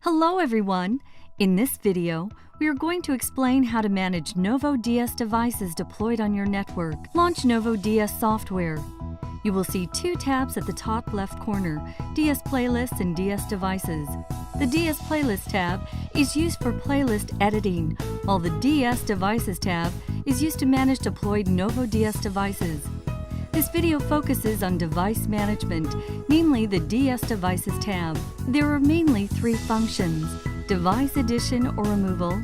Hello everyone! In this video, we are going to explain how to manage NovoDS devices deployed on your network. Launch NovoDS software. You will see two tabs at the top left corner, DS Playlists and DS Devices. The DS Playlist tab is used for playlist editing, while the DS Devices tab is used to manage deployed NovoDS devices. This video focuses on device management, namely the DS Devices tab. There are mainly three functions: device addition or removal,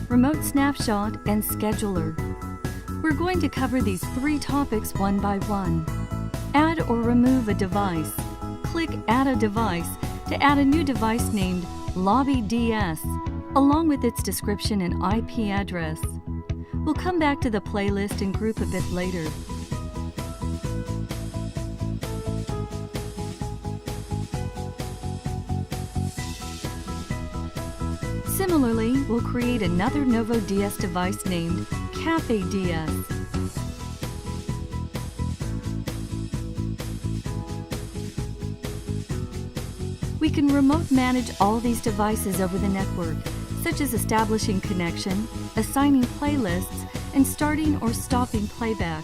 remote snapshot, and scheduler. We're going to cover these three topics one by one. Add or remove a device. Click Add a Device to add a new device named NovoDS, along with its description and IP address. We'll come back to the playlist and group a bit later. Similarly, we'll create another NovoDS device named CafeDS. We can remote manage all these devices over the network, such as establishing connection, assigning playlists, and starting or stopping playback.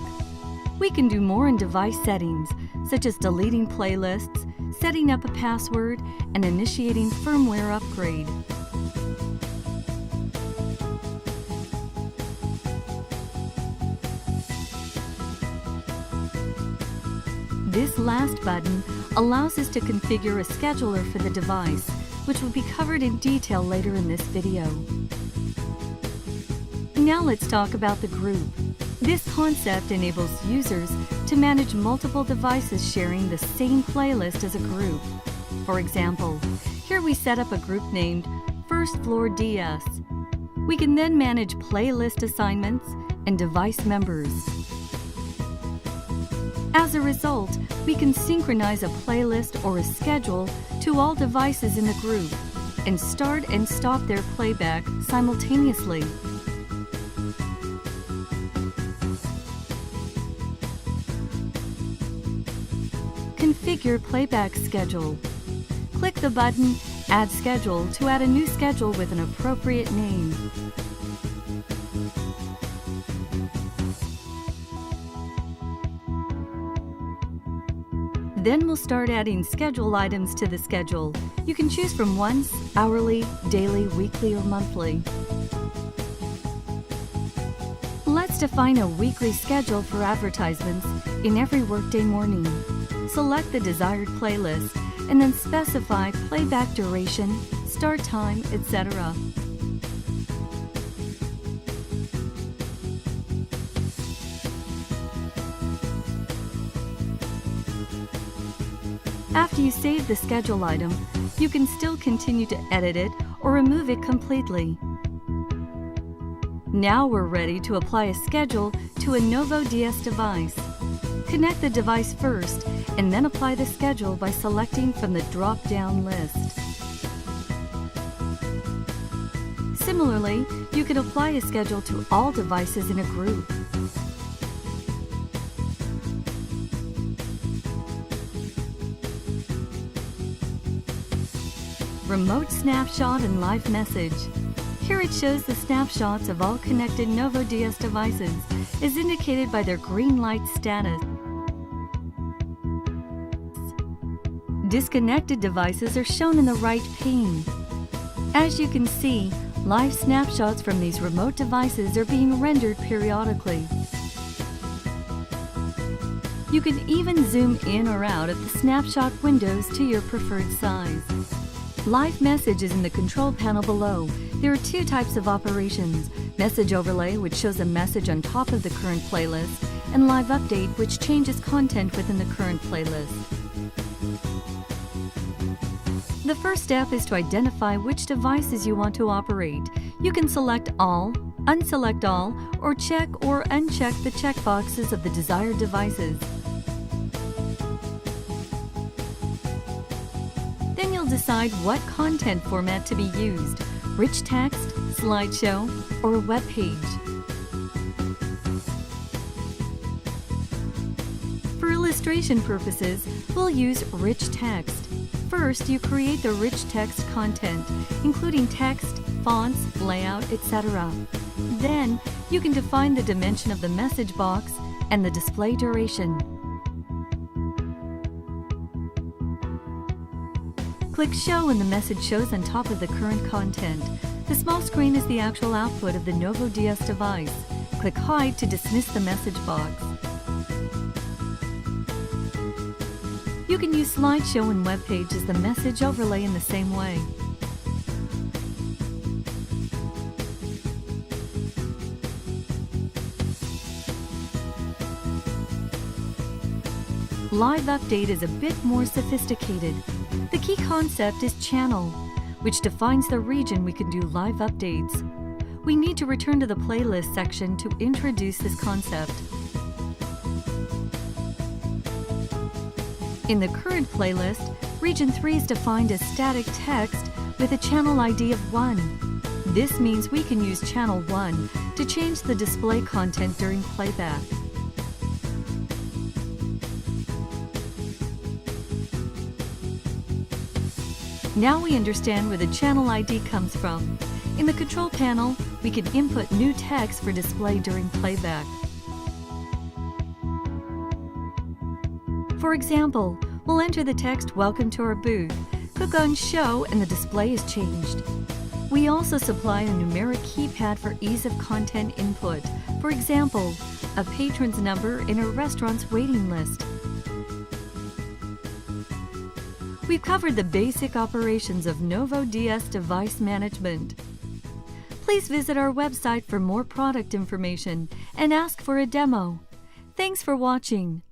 We can do more in device settings, such as deleting playlists, setting up a password, and initiating firmware upgrade. This last button allows us to configure a scheduler for the device, which will be covered in detail later in this video. Now let's talk about the group. This concept enables users to manage multiple devices sharing the same playlist as a group. For example, here we set up a group named First Floor DS. We can then manage playlist assignments and device members. As a result, we can synchronize a playlist or a schedule to all devices in the group and start and stop their playback simultaneously. Configure playback schedule. Click the button Add Schedule to add a new schedule with an appropriate name. Then we'll start adding schedule items to the schedule. You can choose from once, hourly, daily, weekly, or monthly. Let's define a weekly schedule for advertisements in every workday morning. Select the desired playlist and then specify playback duration, start time, etc. After you save the schedule item, you can still continue to edit it or remove it completely. Now we're ready to apply a schedule to a NovoDS device. Connect the device first and then apply the schedule by selecting from the drop-down list. Similarly, you can apply a schedule to all devices in a group. Remote snapshot and live message. Here it shows the snapshots of all connected NovoDS devices as indicated by their green light status. Disconnected devices are shown in the right pane. As you can see, live snapshots from these remote devices are being rendered periodically. You can even zoom in or out of the snapshot windows to your preferred size. Live message is in the control panel below. There are two types of operations: message overlay, which shows a message on top of the current playlist, and live update, which changes content within the current playlist. The first step is to identify which devices you want to operate. You can select all, unselect all, or check or uncheck the checkboxes of the desired devices. Then you'll decide what content format to be used: rich text, slideshow, or a web page. For illustration purposes, we'll use rich text. First, you create the rich text content, including text, fonts, layout, etc. Then, you can define the dimension of the message box and the display duration. Click Show and the message shows on top of the current content. The small screen is the actual output of the NovoDS device. Click Hide to dismiss the message box. You can use slideshow and web page as the message overlay in the same way. Live Update is a bit more sophisticated. The key concept is channel, which defines the region we can do live updates. We need to return to the playlist section to introduce this concept. In the current playlist, Region 3 is defined as static text with a channel ID of 1. This means we can use channel 1 to change the display content during playback. Now we understand where the channel ID comes from. In the control panel, we can input new text for display during playback. For example, we'll enter the text "Welcome to our booth." Click on Show and the display is changed. We also supply a numeric keypad for ease of content input. For example, a patron's number in a restaurant's waiting list. We've covered the basic operations of NovoDS device management. Please visit our website for more product information and ask for a demo. Thanks for watching.